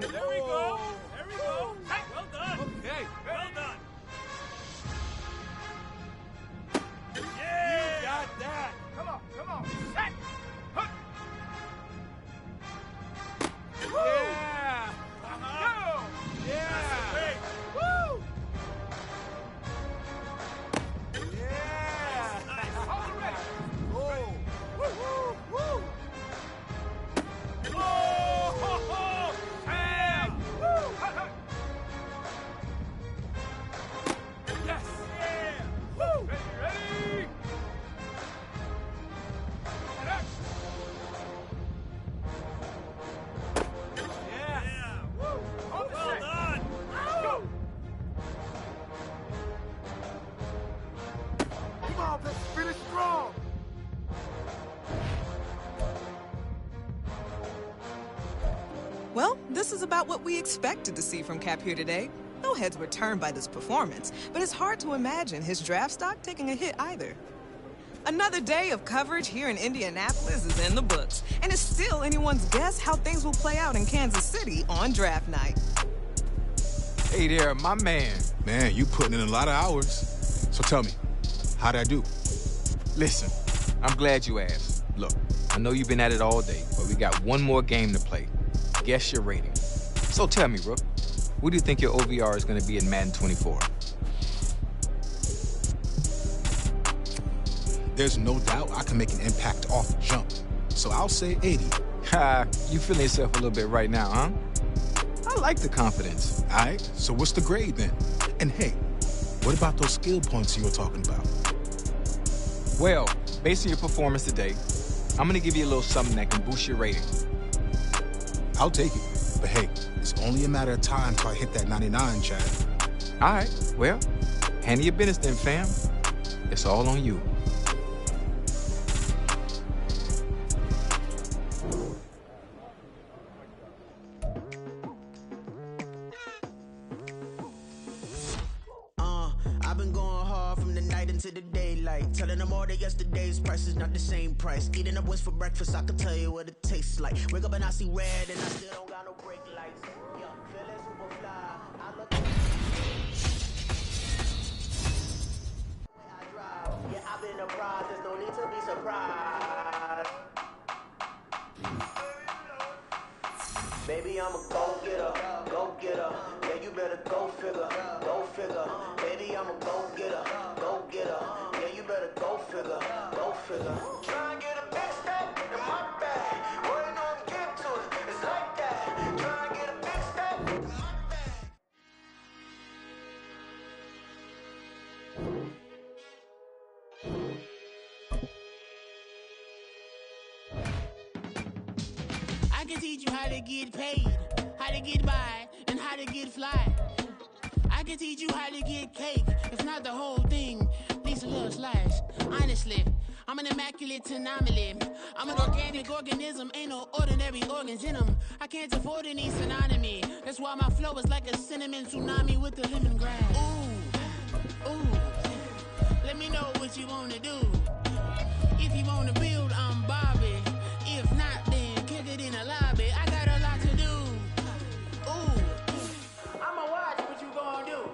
There we go. There we go. Hey, well done. Okay. Well done. Yeah. You got that. Come on. Come on. Set. Huh. Yeah. Go. Yeah. Woo. Yeah. Nice. All ready. Oh. Woo. Woo. Woo. Oh. Sam. Woo. Yes. Yeah. Woo. Ready. Yeah. Woo. Well done. Go. Come on, let's finish strong. Well, this is about what we expected to see from Cap here today. No heads were turned by this performance, but it's hard to imagine his draft stock taking a hit either. Another day of coverage here in Indianapolis is in the books, and it's still anyone's guess how things will play out in Kansas City on draft night. Hey there, my man. Man, you putting in a lot of hours. So tell me, how'd I do? Listen, I'm glad you asked. Look, I know you've been at it all day, but we got one more game to play. Guess your rating. So tell me, Rook, what do you think your OVR is going to be in Madden 24? There's no doubt I can make an impact off the jump. So I'll say 80. Ha, you feeling yourself a little bit right now, huh? I like the confidence. All right, so what's the grade then? And hey, what about those skill points you were talking about? Well, based on your performance today, I'm going to give you a little something that can boost your rating. I'll take it. But hey, it's only a matter of time till I hit that 99, Chad. All right, well, handle your business then, fam. It's all on you. I've been going hard from the night into the daylight, telling them all that yesterday's price is not the same price. Eating up what's for breakfast, I can tell you what it tastes like. Wake up and I see red and I still don't got no brake lights. Yeah, feeling super fly. I look I drive. Yeah, I've been apprised. There's no need to be surprised. Baby, I'm a go-getter, go-getter. Yeah, you better go figure, go figure. Baby, I'm a go-getter, go-getter. Yeah, you better go figure, go figure. Try and get a big step in my bag. Boy, you know I'm getting to it. It's like that. Try and get a big step in my bag. I can teach you how to get paid, how to get by, and how to get fly. I can teach you how to get cake, if not the whole thing, at least a little slice. Honestly, I'm an immaculate anomaly. I'm an organic organism, ain't no ordinary organs in them. I can't afford any synonymy. That's why my flow is like a cinnamon tsunami with the lemongrass. Ooh, ooh, let me know what you wanna do. If you wanna build, I'm Bobby. If not, then kick it in the lobby. I got a lot to do. Ooh, I'ma watch what you gonna do.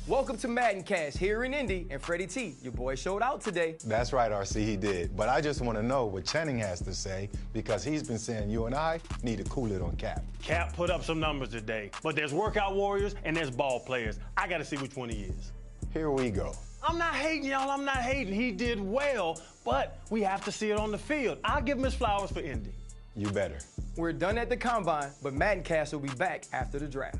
Welcome to MaddenCast here in Indy, and Freddie T, your boy showed out today. That's right, RC, he did. But I just want to know what Channing has to say, because he's been saying you and I need to cool it on Cap. Cap put up some numbers today, but there's workout warriors and there's ball players. I got to see which one he is. Here we go. I'm not hating, y'all. I'm not hating. He did well, but we have to see it on the field. I'll give him his flowers for Indy. You better. We're done at the Combine, but MaddenCast will be back after the draft.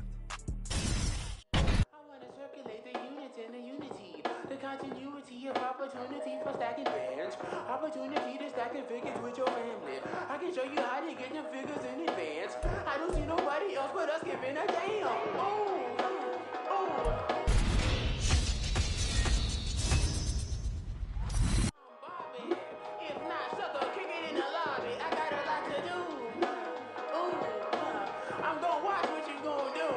Continuity of opportunity for stacking bands. Opportunity to stacking figures with your family. I can show you how to get them figures in advance. I don't see nobody else but us giving a damn. Bobby, if not, sucker, kick it in the lobby. I got a lot to do. I'm gonna watch what you gonna do.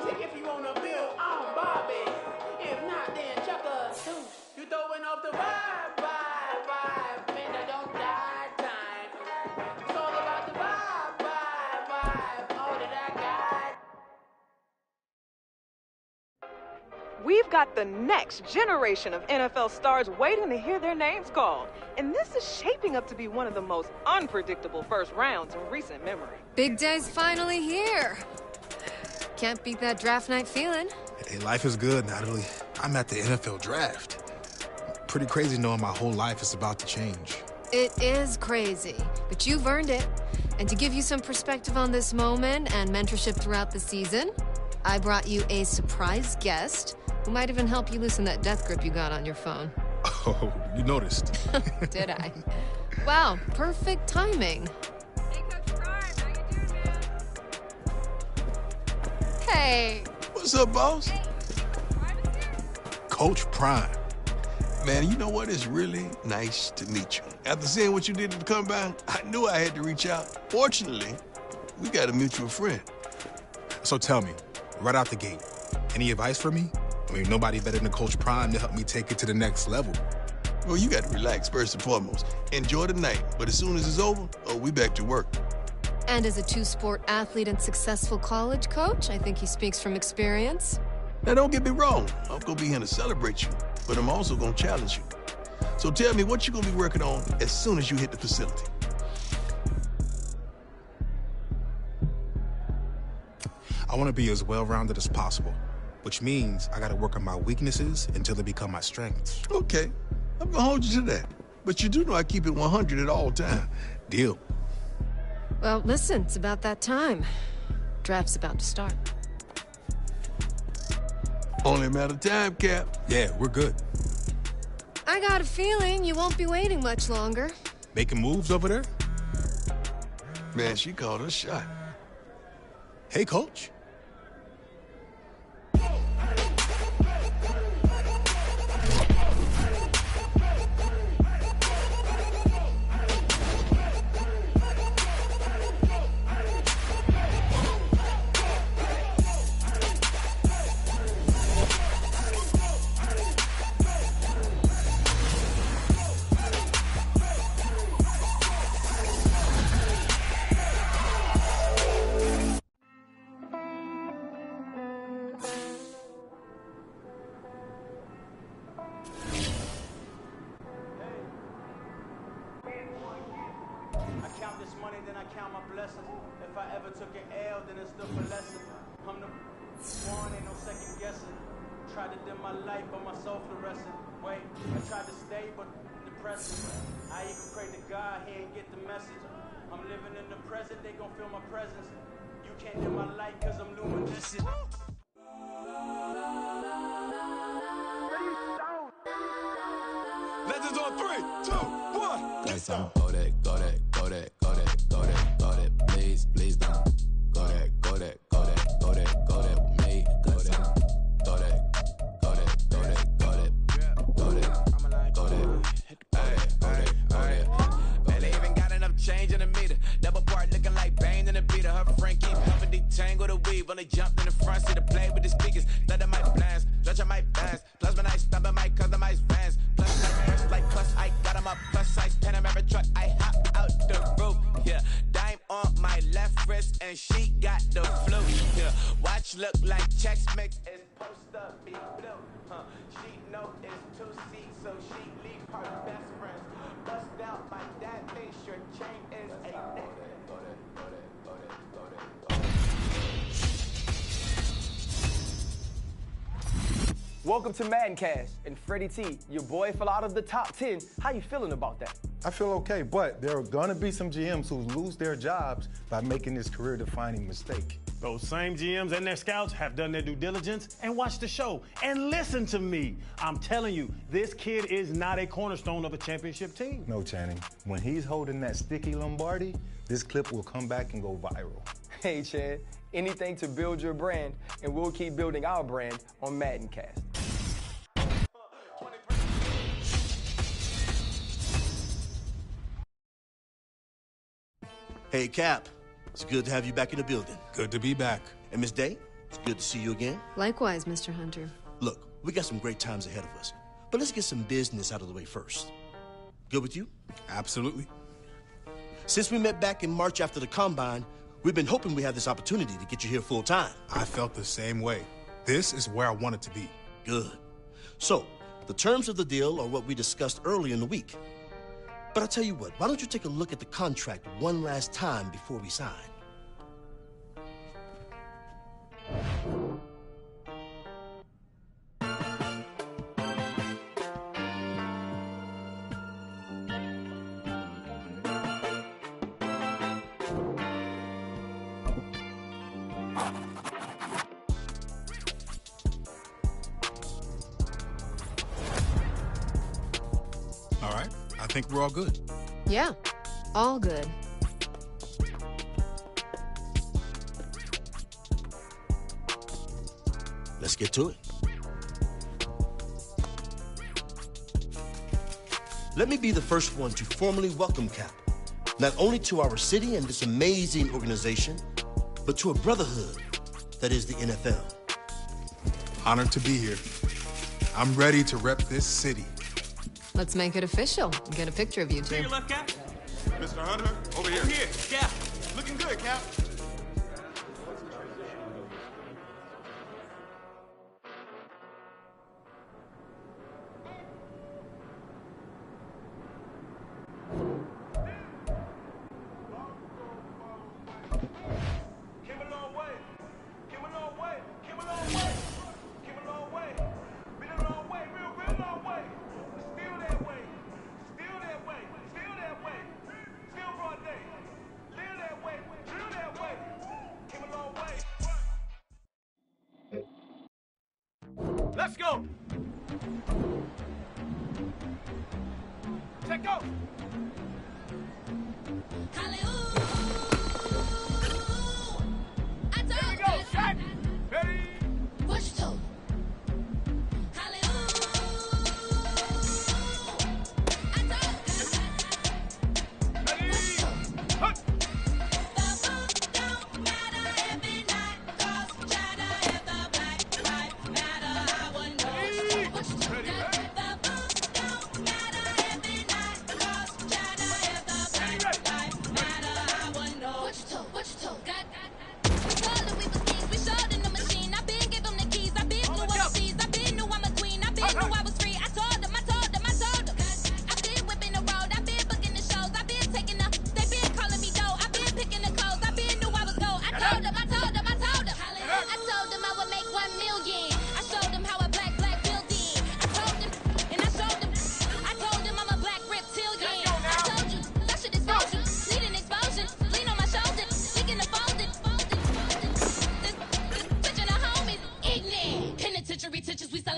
See if you wanna build, I'm Bobby. If not, then chuck a two. You throwing off the vibe. Man, I don't die. got the next generation of NFL stars waiting to hear their names called. And this is shaping up to be one of the most unpredictable first rounds in recent memory. Big day's finally here. Can't beat that draft night feeling. Hey, life is good, Natalie. I'm at the NFL draft. Pretty crazy knowing my whole life is about to change. It is crazy, but you've earned it. And to give you some perspective on this moment and mentorship throughout the season, I brought you a surprise guest who might even help you loosen that death grip you got on your phone. Oh, you noticed. Did I? Wow, perfect timing. Hey, Coach Prime, how you doing, man? Hey. What's up, boss? Hey, Prime is here. Coach Prime. Man, you know what? It's really nice to meet you. After seeing what you did at the Combine, I knew I had to reach out. Fortunately, we got a mutual friend. So tell me, right out the gate, any advice for me? I mean, nobody better than Coach Prime to help me take it to the next level. Well, you got to relax first and foremost. Enjoy the night, but as soon as it's over, we back to work. And as a two-sport athlete and successful college coach, I think he speaks from experience. Now, don't get me wrong. I'm going to be here to celebrate you, but I'm also going to challenge you. So tell me what you're going to be working on as soon as you hit the facility. I want to be as well-rounded as possible, which means I got to work on my weaknesses until they become my strengths. Okay, I'm going to hold you to that. But you do know I keep it 100 at all times. Deal. Well, listen, it's about that time. Draft's about to start. Only a matter of time, Cap. Yeah, we're good. I got a feeling you won't be waiting much longer. Making moves over there? Man, she called her shot. Hey, Coach. Legends on 3, 2, 1. Let's go. Go that, go that, go that, go that, go that, go that. Please, please don't. Go that, go that, go that, go that, go that with me. Go that, go that, go that, go that, go that, go that, go that, go that. Man, they even got enough change in the meter. Double part looking like Bane in the beater. Her friend keep helping detangle the weave. When they jumped in the front seat to play with the speakers. Thunder my plans, stretch on my bands. Plus when I stop in my customized vans. Plus like plus I got him up plus size Panamera truck. I hop out the roof. Yeah, dime on my left wrist and she got the flu. Yeah, watch look like checks mix is post up be blue. She know it's 2 seats so she leave her best friends. Bust out my dad thinks your chain is a neck. Welcome to Maddencast, and Freddie T, your boy fell out of the top 10. How you feeling about that? I feel okay, but there are gonna be some GMs who lose their jobs by making this career-defining mistake. Those same GMs and their scouts have done their due diligence and watched the show. And listen to me. I'm telling you, this kid is not a cornerstone of a championship team. No, Channing. When he's holding that sticky Lombardi, this clip will come back and go viral. Hey, Chad, anything to build your brand, and we'll keep building our brand on Maddencast. Hey, Cap. It's good to have you back in the building. Good to be back. And Miss Day, it's good to see you again. Likewise, Mr. Hunter. Look, we got some great times ahead of us, but let's get some business out of the way first. Good with you? Absolutely. Since we met back in March after the Combine, we've been hoping we have this opportunity to get you here full time. I felt the same way. This is where I wanted to be. Good. So, the terms of the deal are what we discussed earlier in the week. But I'll tell you what, why don't you take a look at the contract one last time before we sign? All right, I think we're all good. Yeah, all good. Let's get to it. Let me be the first one to formally welcome Cap, not only to our city and this amazing organization, but to a brotherhood that is the NFL. Honored to be here. I'm ready to rep this city. Let's make it official. Get a picture of you two. To your left, Cap. Mr. Hunter, over here. Over here, Cap. Looking good, Cap. Let's go. Check go. Here we go. Shot. Ready. Push two.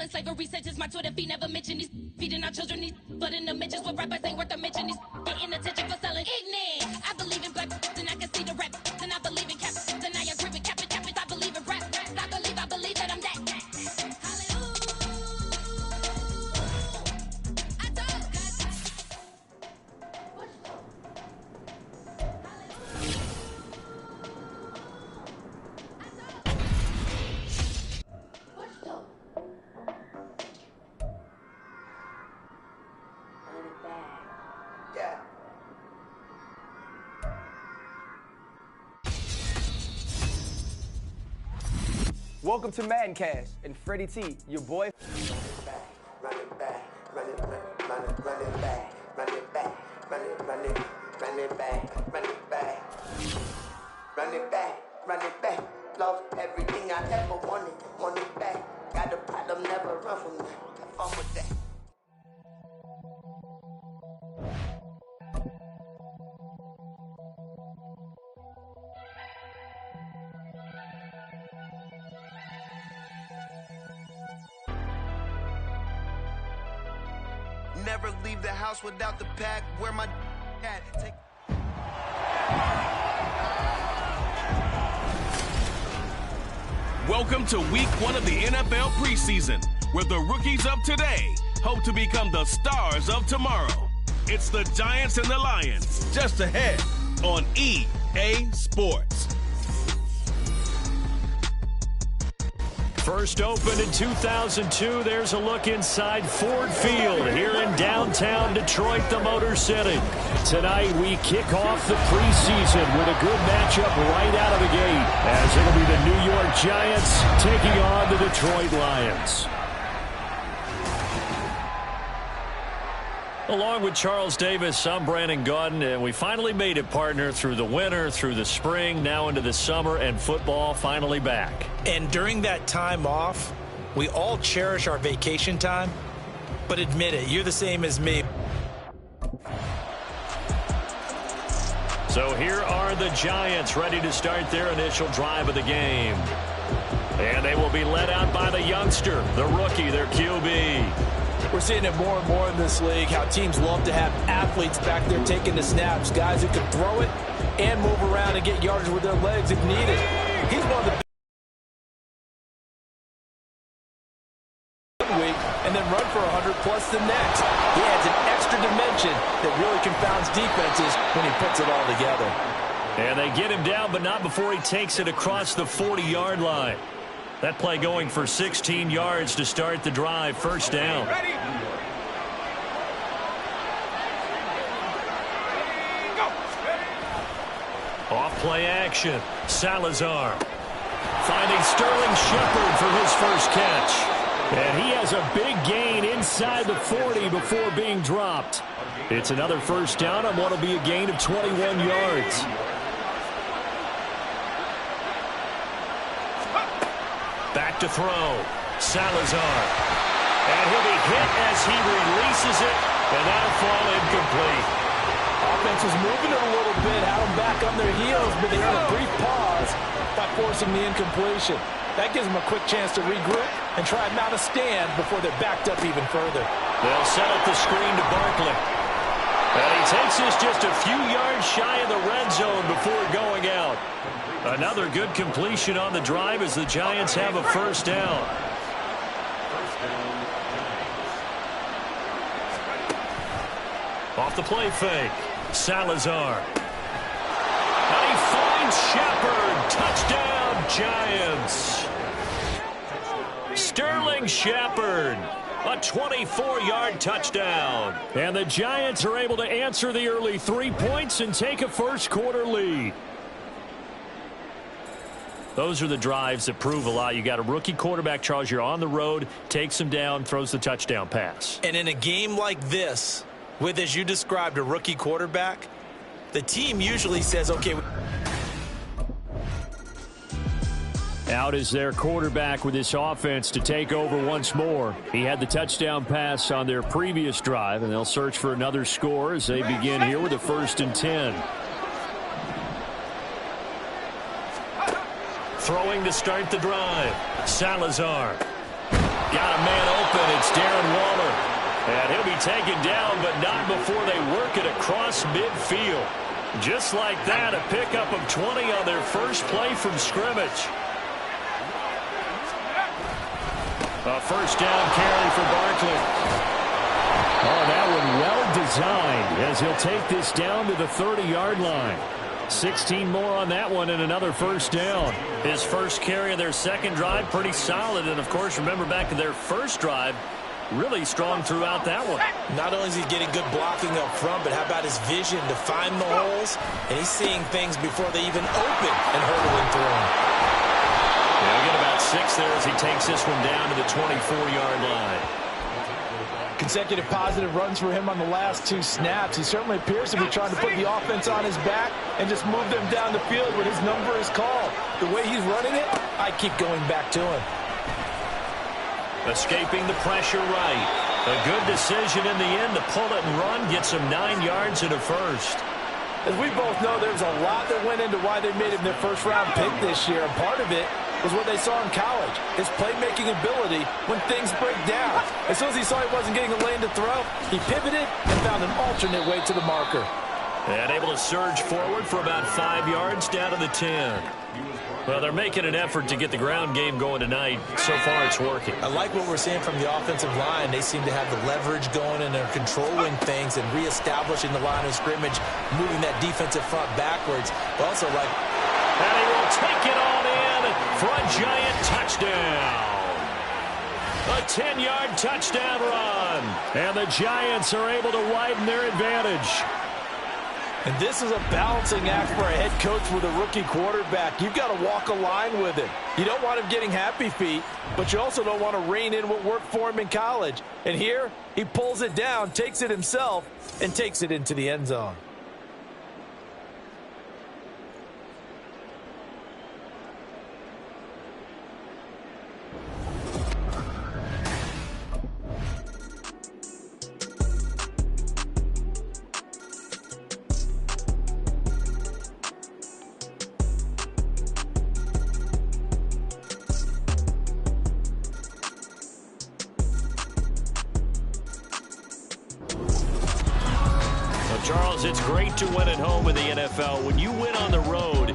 Slavery sentence, my Twitter feed never mention these feeding our children these, but in the mentions what rappers ain't worth a mention these getting attention for selling ignorant. I believe in black and I can see the rap, and I believe in cap, and I agree with cap it, I believe in rap, I believe that I'm that. Welcome to Madcast and Freddie T, your boy. Run it back, run it back, run it back, run it back, run it back, run it back. Love everything I ever wanted, want it back. Got a problem, never run from that. Have fun with that. Never leave the house without the pack. Where my at? Take Welcome to week 1 of the NFL preseason, where the rookies of today hope to become the stars of tomorrow. It's the Giants and the Lions, just ahead on EA Sports. First opened in 2002, there's a look inside Ford Field here in downtown Detroit, the Motor City. Tonight we kick off the preseason with a good matchup right out of the gate, as it'll be the New York Giants taking on the Detroit Lions. Along with Charles Davis, I'm Brandon Gaudin, and we finally made it, partner, through the winter, through the spring, now into the summer, and football finally back. And during that time off, we all cherish our vacation time, but admit it, you're the same as me. So here are the Giants ready to start their initial drive of the game. And they will be led out by the youngster, the rookie, their QB. We're seeing it more and more in this league, how teams love to have athletes back there taking the snaps, guys who can throw it and move around and get yardage with their legs if needed. He's one of the big week and then run for 100+ the next. He adds an extra dimension that really confounds defenses when he puts it all together. And they get him down, but not before he takes it across the 40-yard line. That play going for 16 yards to start the drive. First down. Off play action. Salazar finding Sterling Shepard for his first catch. And he has a big gain inside the 40 before being dropped. It's another first down on what will be a gain of 21 yards. Back to throw. Salazar. And he'll be hit as he releases it, and that'll fall incomplete. Offense was moving it a little bit, had them back on their heels, but they had a brief pause by forcing the incompletion. That gives them a quick chance to regroup and try and mount a stand before they're backed up even further. They'll set up the screen to Barkley. And he takes this just a few yards shy of the red zone before going out. Another good completion on the drive as the Giants have a first down. Off the play fake. Salazar. And he finds Shepard. Touchdown, Giants. Sterling Shepard. A 24-yard touchdown. And the Giants are able to answer the early 3 points and take a first-quarter lead. Those are the drives that prove a lot. You got a rookie quarterback, Charles. You're on the road, takes him down, throws the touchdown pass. And in a game like this, with, as you described, a rookie quarterback, the team usually says, okay. Out is their quarterback with this offense to take over once more. He had the touchdown pass on their previous drive, and they'll search for another score as they begin here with a 1st and 10. Throwing to start the drive. Salazar. Got a man open. It's Darren Waller. And he'll be taken down, but not before they work it across midfield. Just like that, a pickup of 20 on their first play from scrimmage. A first down carry for Barkley. Oh, that one well designed as he'll take this down to the 30-yard line. 16 more on that one and another first down. His first carry of their second drive, pretty solid. And, of course, remember back to their first drive, really strong throughout that one. Not only is he getting good blocking up front, but how about his vision to find the holes? And he's seeing things before they even open and hurdling through them. Yeah, we get about 6 there as he takes this one down to the 24-yard line. Consecutive positive runs for him on the last 2 snaps. He certainly appears to be trying to put the offense on his back and just move them down the field when his number is called. The way he's running it, I keep going back to him. Escaping the pressure right. A good decision in the end to pull it and run, gets him 9 yards and a first. As we both know, there's a lot that went into why they made him their first-round pick this year, and part of it was what they saw in college, his playmaking ability when things break down. As soon as he saw he wasn't getting a lane to throw, he pivoted and found an alternate way to the marker. And able to surge forward for about 5 yards down to the 10. Well, they're making an effort to get the ground game going tonight. So far, it's working. I like what we're seeing from the offensive line. They seem to have the leverage going, and they're controlling things and reestablishing the line of scrimmage, moving that defensive front backwards. But also, like... And he will take it on in for a Giant touchdown. A 10-yard touchdown run. And the Giants are able to widen their advantage. And this is a balancing act for a head coach with a rookie quarterback. You've got to walk a line with him. You don't want him getting happy feet, but you also don't want to rein in what worked for him in college. And here, he pulls it down, takes it himself, and takes it into the end zone. Charles, it's great to win at home in the NFL. When you win on the road,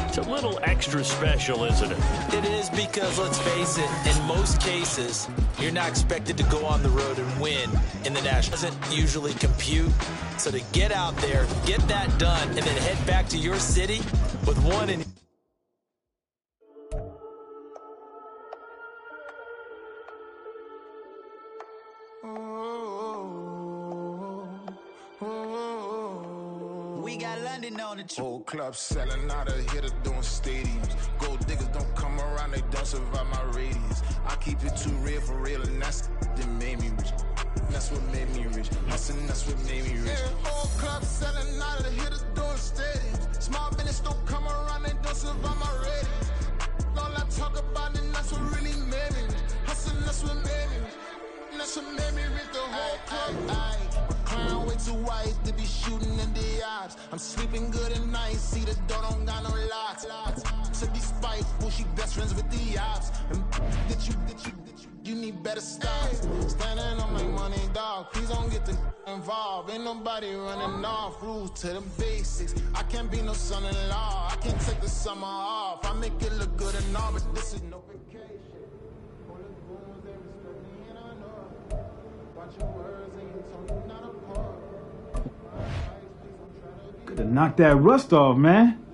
it's a little extra special, isn't it? It is because, let's face it, in most cases, you're not expected to go on the road and win in the National. It doesn't usually compute. So to get out there, get that done, and then head back to your city with one in. We got London on the Whole club selling out of here to doing stadiums. Gold diggers don't come around, they don't survive my radius. I keep it too real for real, and that's that made me rich. That's what made me rich. Hustling, that's what made me rich. Yeah, whole club selling out of here to doing stadiums. Small business don't come around, they don't survive my radius. All I talk about it, that's what really made me rich. Hustling, that's what made me rich. That's what made me rich. The whole club. Clown way too white to be shooting in the eyes. I'm sleeping good at night, see the door don't got no locks. To be spiteful, she best friends with the ops. And you need better stops. Standing on my money, dog. Please don't get the involved. Ain't nobody running off. Rules to the basics. I can't be no son-in-law. I can't take the summer off. I make it look good and all, but this is no vacation. Could have knocked that rust off, man.